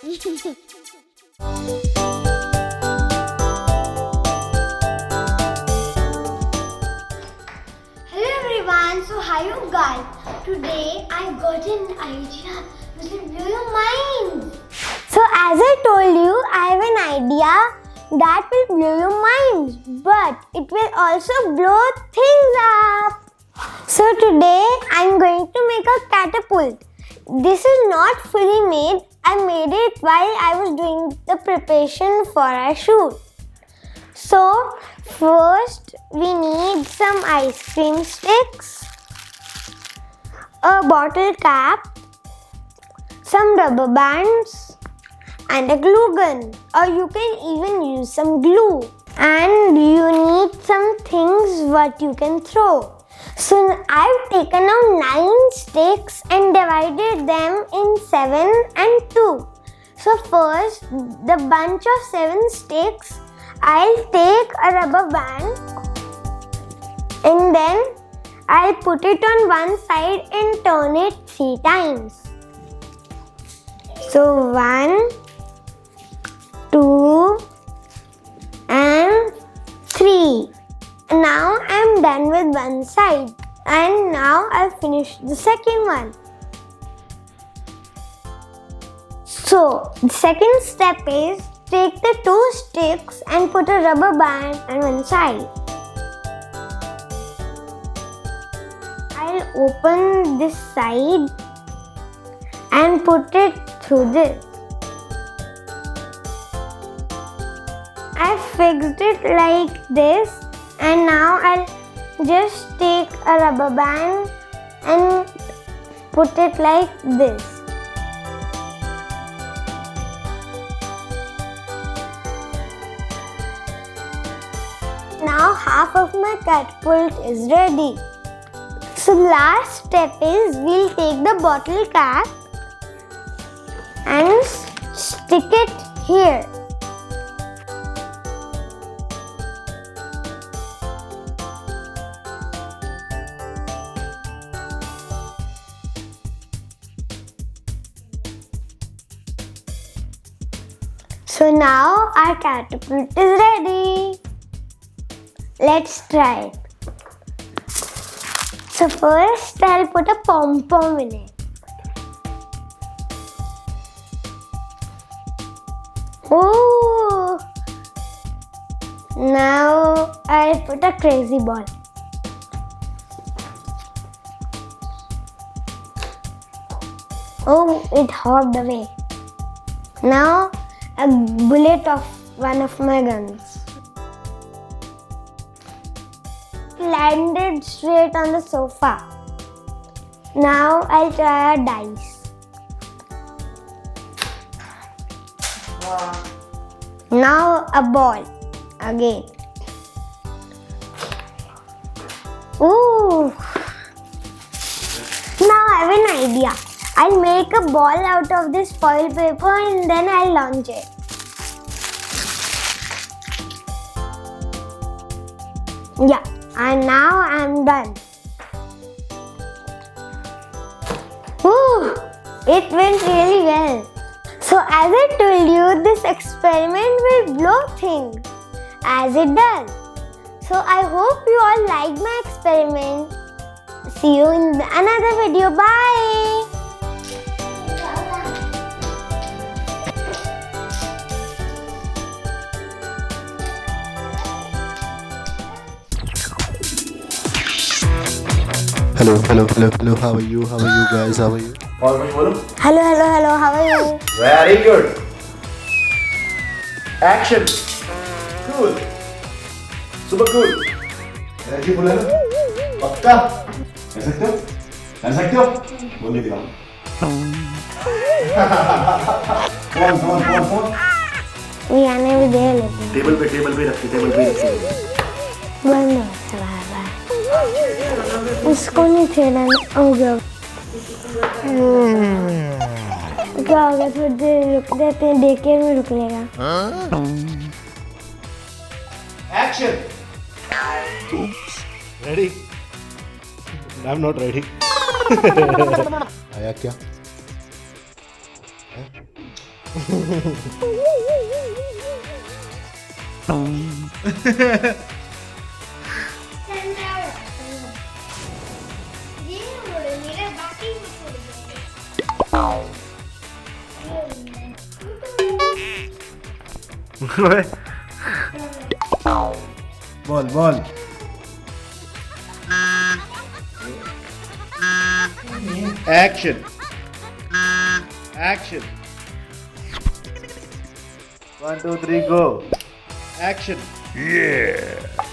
Hello everyone, so hi you guys. Today I got an idea which will blow your mind. So as I told you, I have an idea that will blow your minds, but it will also blow things up. So today I'm going to make a catapult. This is not fully made. I made it while I was doing the preparation for our shoot. So first we need some ice cream sticks, a bottle cap, some rubber bands and a glue gun, or you can even use some glue. And you need some things what you can throw. So I've taken out 9 sticks and divided them in 7 and 2. So first, the bunch of 7 sticks, I'll take a rubber band and then I'll put it on one side and turn it 3 times. So 1, 2 and 3. Now I'm done with one side and now I'll finish the second one. So the second step is take the 2 sticks and put a rubber band on one side. I'll open this side and put it through this. I fixed it like this. And now I'll just take a rubber band and put it like this. Now half of my catapult is ready. So last step is we'll take the bottle cap and stick it here. So now our catapult is ready. Let's try it. So first I'll put a pom-pom in it. Oh! Now I'll put a crazy ball. Oh, it hopped away. Now a bullet of one of my guns landed straight on the sofa. Now I'll try a dice. Now a ball again. Ooh! Now I have an idea. I'll make a ball out of this foil paper and then I'll launch it. Yeah, and now I'm done. Ooh, it went really well. So as I told you, this experiment will blow things as it does. So I hope you all liked my experiment. See you in another video. Bye. Hello, how are you guys, how are you? Hello, how are you? Very good. Action. Cool. Super cool. ऐसे बोला ना? पक्का? कर सकते हो? कर सकते हो? बोल दिखाओ. फोन. ये आने भी दे लेते हैं. टेबल पे रखी. बंद हो चला है. उसको नहीं छेड़ना. हो गया. क्या हो गया? थोड़ी देर रुक देते हैं. डेकेयर में रुक लेगा. Action. Ready? I'm not ready. आया क्या? ये उड़ मेरा बाकी कुछ उड़ गया। Ball ball Action. Action. 1, 2, 3, go. Action. Yeah.